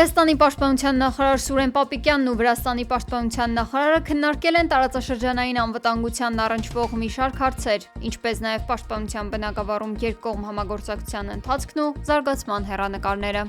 Հայաստանի պաշտպանության նախարար Սուրեն Պապիկյանն ու Վրաստանի պաշտպանության նախարարը քննարկել են տարածաշրջանային անվտանգությանն առնչվող մի շարք հարցեր, ինչպես նաև պաշտպանության բնագավառում երկկողմ համագործակցության ընթացքն ու զարգացման հեռանկարները։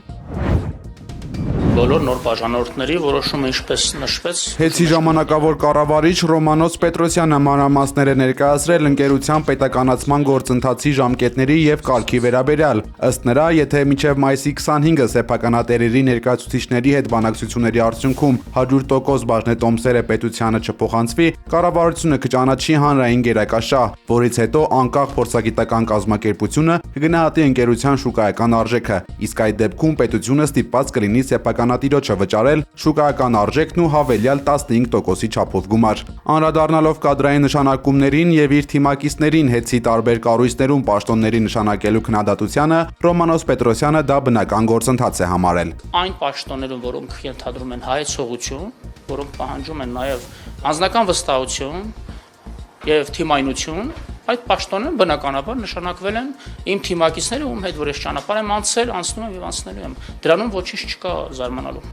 Բոլոր նոր բաժանորդների որոշումը ինչպես նշվեց։ Հեցի ժամանակավոր կառավարիչ Ռոմանոս Պետրոսյանը մանրամասներ է ներկայացրել ընկերության պետականացման գործընթացի ժամկետների եւ կարգի վերաբերյալ։ Ըստ նրա, եթե մինչեւ մայիսի 25-ը սեփականատերերի ներկայացուցիչների հետ բանակցությունների արդյունքում 100% բաժնետոմսերը պետությանը չփոխանցվի, կառավարությունը կճանաչի հանրային գերակաշահ, որից հետո անկախ փորձագիտական կազմակերպությունը կգնահատի ընկերության շուկայական արժեքը, իսկ այդ դեպքում պետությունը ստիպված կլինի սեփականատիրոջը վճարել շուկայական արժեքն ու հավելյալ 15%-ի չափով գումար։ Անդրադառնալով կադրային նշանակումներին եւ իր թիմակիցներին հեցի տարբեր կառույցներում պաշտոնների նշանակելու քննադատությանը, Ռոմանոս Պետրոսյանը դա բնական գործընթաց է համարել։ Այն պաշտոններում, որոնք ենթադրում են հայեցողություն, որոնք պահանջում են նաեւ անձնական վստահություն եւ թիմայնություն, այդ պաշտոնները բնականաբար նշանակվել են իմ թիմակիցները, ում հետ որ ես ճանապարհ եմ անցել, անցնում եմ եւ անցնելու եմ։ Դրանում ոչինչ չկա զարմանալու։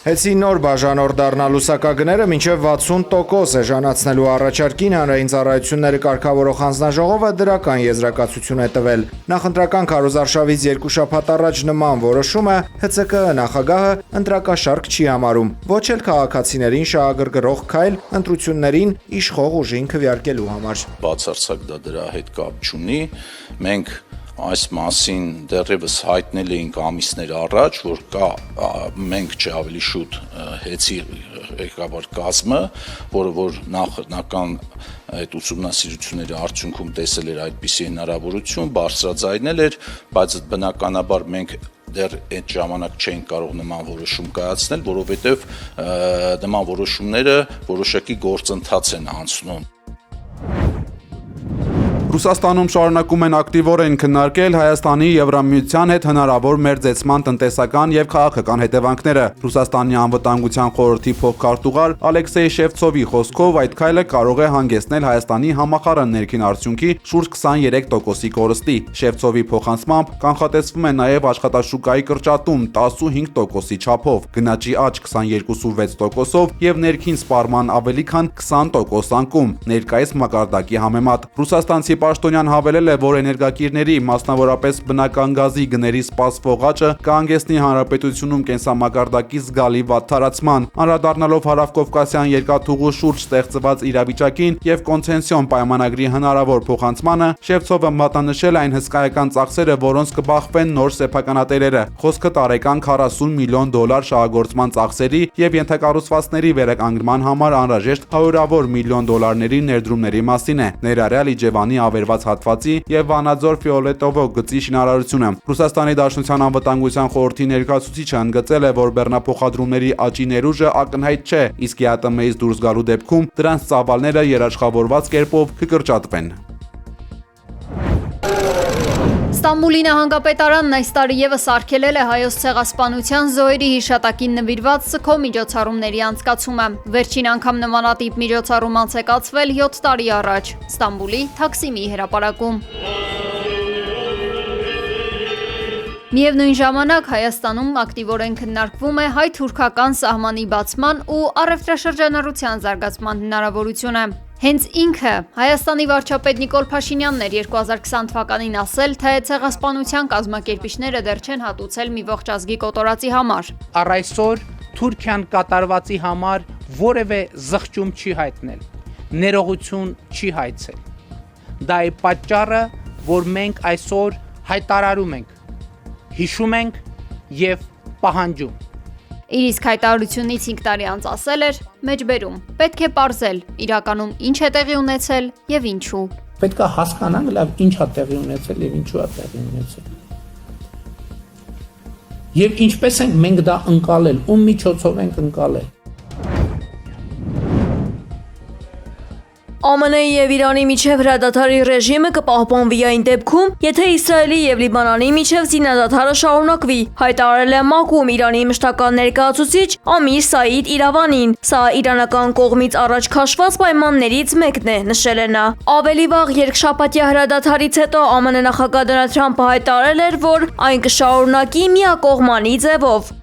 Հեցի նոր բաժանորդ դառնալու սակագները մինչև 60% էժանացնելու առաջարկին հանրային ծառայությունները կարգավորող հանձնաժողովը դրական եզրակացություն է տվել։ Նախընտրական քարոզարշավից 2 շաբաթ առաջ նման որոշումը ՀՑԿ նախագահը ընտրակաշարք չի համարում, ոչ էլ քաղաքացիներին շահագրգռող քայլ ընտրություններին իշխող ուժին քվեարկելու համար։ Բացարձակ դա դրա հետ կապ չունի, մենք այս մասին դեռևս հայտնել էինք ամիսներ առաջ, որ կա մենք չէ ավելի շուտ հեցի ղեկավար կազմը, որը որ նախնական այդ ուսումնասիրությունների արդյունքում տեսել էր այդպիսի հնարավորություն, բարձրաձայնել էր, բայց բնականաբար մենք դեռ այդ ժամանակ չէին կարող նման որոշում կայացնել, որովհետև նման որոշումները որոշակի գործընթաց են անցնում։ Ռուսաստանում շարունակում են ակտիվորեն քննարկել Հայաստանի Եվրամիության հետ հնարավոր մերձեցման տնտեսական եւ քաղաքական հետևանքները։ Ռուսաստանի անվտանգության խորհրդի փոխքարտուղար Ալեքսեյ Շևցովի խոսքով այդ քայլը կարող է հանգեցնել Հայաստանի համախառն ներքին արդյունքի շուրջ 23%-ի կորստի։ Շևցովի փոխանցմամբ կանխատեսվում է նաեւ աշխատաշուկայի կրճատում 15%-ի չափով, գնաճի աճ 22.6%-ով եւ ներքին սպառման ավելի քան 20% անկում, ներկայիս մակարդակի համեմատ։ Ռուսաստանցի պաշտոնյան հավելել է, որ էներգակիրների, մասնավորապես բնական գազի գների սպասվող աճը կհանգեցնի հանրապետությունում կենսամակարդակի զգալի վատթարացման։ Անդրադառնալով Հարավկովկասյան երկաթուղու շուրջ ստեղծված իրավիճակին եւ կոնցենսիոն պայմանագրի հնարավոր փոխանցմանը, Շևցովը մատնանշել այն հսկայական ծախսերը, որոնց կբախվեն նոր սեփականատերերը։ Խոսքը տարեկան $40 միլիոն շահագործման ծախսերի եւ ենթակառուցվածքների վերականգնման համար անհրաժեշտ $100 միլիոն ներդրումների մասին է, ներառյալ Իջևանի ավերված հատվածի եւ Վանաձոր Ֆիոլետովո գծի շինարարությունը։ Ռուսաստանի Դաշնության անվտանգության խորհրդի ներկայացուցիչը ընդգծել է, որ բեռնափոխադրումների աճի ներուժը ակնհայտ չէ, իսկ ԵԱՏՄ-ից դուրս գալու դեպքում դրանց ծավալները երաշխավորված կերպով կկրճատվեն։ Ստամբուլի նահանգապետարանն այս տարի եւս արգելել է հայոց ցեղասպանության զոհերի հիշատակին նվիրված սգո միջոցառումների անցկացումը։ Վերջին անգամ նմանատիպ միջոցառում անցկացվել 7 տարի առաջ Ստամբուլի Թաքսիմի հրապարակում։ Միևնույն ժամանակ Հայաստանում ակտիվորեն քննարկվում է հայ-թուրքական սահմանի բացման ու առևտրաշրջանառության զարգացման հնարավորությունը։ Հենց ինքը Հայաստանի վարչապետ Նիկոլ Փաշինյանն էր 2020 թվականին ասել, թե ցեղասպանության կազմակերպիչները դեռ չեն հատուցել մի ողջ ազգի կոտորածի համար։ Առ այսօր Թուրքիան կատարվածի համար որևէ զղջում չի հայտնել, ներողություն չի հայցել։ Դա է պատճառը, որ մենք այսօր հայտարարում ենք, հիշում ենք եւ պահանջում։ Իր իսկ հայտարարությունից 5 տարի անց ասել էր. մեջբերում պետք է պարզել իրականում ինչ է տեղի ունեցել եւ ինչու։ Պետք է հասկանանք լավ ինչ է տեղի ունեցել եւ ինչու է տեղի ունեցել։ Եվ ինչպես ենք մենք դա ընկալել, ում միջոցով ենք ընկալել։ ԱՄՆ-ի եւ Իրանի միջև հրադադարի ռեժիմը կպահպանվի այն դեպքում, եթե Իսրայելի եւ Լիբանանի միջև զինադադարը շարունակվի, հայտարարել է ՄԱԿ-ում Իրանի մշտական ներկայացուցիչ Ամիր Սաիդ Իրավանին։ Սա իրանական կողմից առաջ քաշված պայմաններից մեկն է, նշել է նա։ Ավելի վաղ երկշաբաթյա հրադադարից հետո ԱՄՆ նախագահ Դոնալդ Թրամփը հայտարարել էր, որ այն կշարունակի միակողմանի ձևով։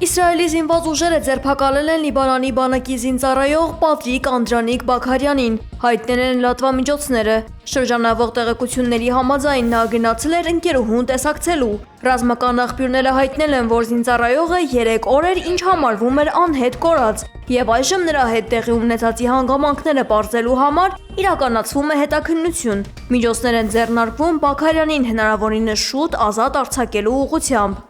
Իսրայելի զինված ուժերը ձերբակալել են Լիբանանի բանակի զինծառայող Պատրիկ Անդրանիկ Բաքարյանին, հայտնել են լրատվամիջոցները։ Շրջանավող տեղեկությունների համաձայն նա գնացել էր ընկերուհուն տեսակցելու։ Ռազմական աղբյուրները հայտնել են, որ զինծառայողը 3 օր էր, ինչ համարվում էր անհետ կորած, եւ այժմ նրա հետ տեղի ունեցածի հանգամանքները բարձելու համար իրականացվում է հետաքննություն։ Միջոցներ են ձեռնարկվում Բաքարյանին հնարավորինս շուտ ազատ արձակելու ուղղությամբ։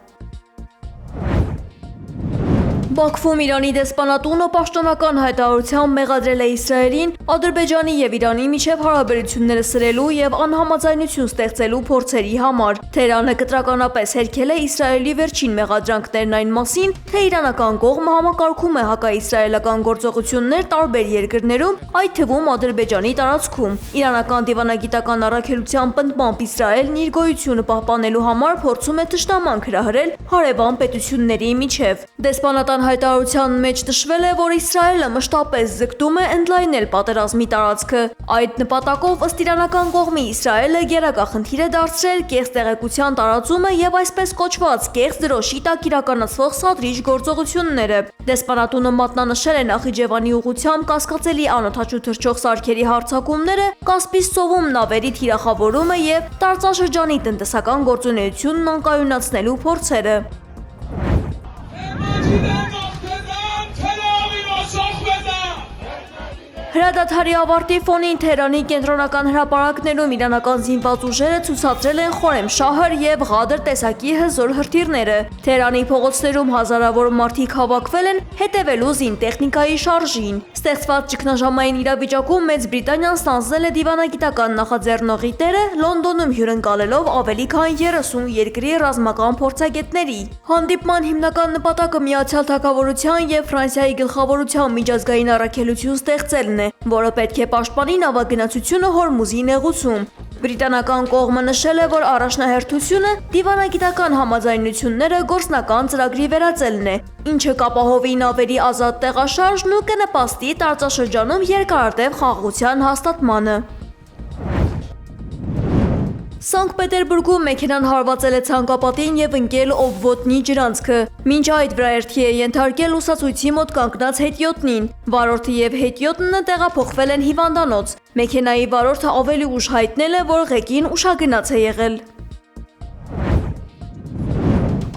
Բաքվում Իրանի դեսպանատունը պաշտոնական հայտարարությամբ մեղադրել է Իսրայելին Ադրբեջանի եւ Իրանի միջև հարաբերությունները սրելու եւ անհամաձայնություն ստեղծելու փորձերի համար։ Թեհրանը կտրականապես հերքել է Իսրայելի վերջին մեղադրանքներն այն մասին, թե իրանական կողմը համակարգում է հակաիսրայելական գործողություններ տարբեր երկրներում, այդ թվում Ադրբեջանի տարածքում։ Իրանական դիվանագիտական առաքելության պնդմամբ Իսրայելն իր գոյությունը պահպանելու համար փորձում է թշնամանք հրահրել հարևան պետությունների միջև։ Դեսպանատան հայտարարության մեջ նշվել է, որ Իսրայելը մշտապես ձգտում է ընդլայնել պատերազմի տարածքը։ Այդ նպատակով ըստ իրանական կողմի Իսրայելը գերակախնդիր է դարձրել կեղծ տեղեկության տարածումը եւ այսպես կոչված կեղծ դրոշի տակ իրականացվող սադրիչ գործողությունները։ Դեսպանատունը մատնանշել է Նախիջևանի ուղղությամբ կասկածելի անօդաչու թռչող սարքերի հարձակումները, Կասպից ծովում նավերի թիրախավորումը եւ տարածաշրջանի տնտեսական գործունեությունն անկայունացնելու փորձերը։ Հրադադարի ավարտի ֆոնին Թեհրանի կենտրոնական հրապարակներում իրանական զինված ուժերը ցուցադրել են Խորեմշահր եւ Ղադր տեսակի հզոր հրթիռները։ Թեհրանի փողոցներում հազարավոր մարդիկ հավաքվել են հետևելու զինտեխնիկայի շարժին։ Ստեղծված ճգնաժամային իրավիճակում Մեծ Բրիտանիան ստանձնել է դիվանագիտական նախաձեռնողի դերը, Լոնդոնում հյուրընկալելով ավելի քան 30 երկրի ռազմական փորձագետների։ Հանդիպման հիմնական նպատակը Միացյալ Թագավորության եւ Ֆրանսիայի գլխավորության միջազգային առաքելություն ստեղծելն է, որը պետք է պաշտպանի նավագնացությունը Հորմուզի նեղուցում։ Բրիտանական կողմը նշել է, որ առաջնահերթությունը դիվանագիտական համաձայնությունները գործնական ծրագրի վերածելն է, ինչը կապահովի նավերի ազատ տեղաշարժն ու կնպաստի տարածաշրջանում երկարատև խաղաղության հաստատմանը։ Սանկտ Պետերբուրգում մեքենան հարվածել է ցանկապատին եւ ընկել Օբվոտնի ջրանցքը։ Մինչ այդ վրաերթի է ենթարկել լուսացույցի մոտ կանգնած հետիոտնին։ Վարորդը եւ հետիոտնը տեղափոխվել են հիվանդանոց։ Մեքենայի վարորդը ավելի ուշ հայտնել է, որ ղեկին ուշագնաց է եղել։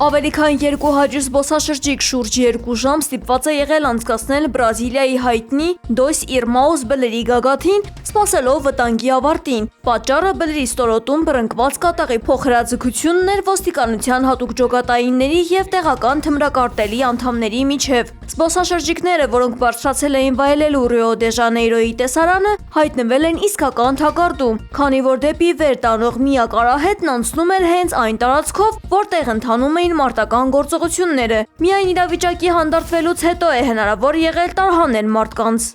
Ավելի քան 200 զբոսաշրջիկ շուրջ 2 ժամ ստիպված է եղել անցկացնել Բրազիլիայի հայտնի Դոս Իրմաուս բլրի գագաթին, սպասելով վտանգի ավարտին։ Պատճառը բլրի ստորոտում բռնկված կատաղի փոխհրաձգությունն էր ոստիկանության հատուկ ջոկատայինների եւ տեղական թմրակարտելի անդամների միջև։ Զբոսաշրջիկները, որոնք բարձրացել էին վայելելու Ռիո դե Ժանեյրոյի տեսարանը, հայտնվել են իսկական թակարդում, քանի որ դեպի վեր տանող միակ արահետն անցնում էր հենց այն տարածքով, որտեղ ընթանում էին մարտական գործողությունները։ Միայն իրավիճակի հանդարտվելուց հետո է հնարավոր եղել տարհանել մարդկանց։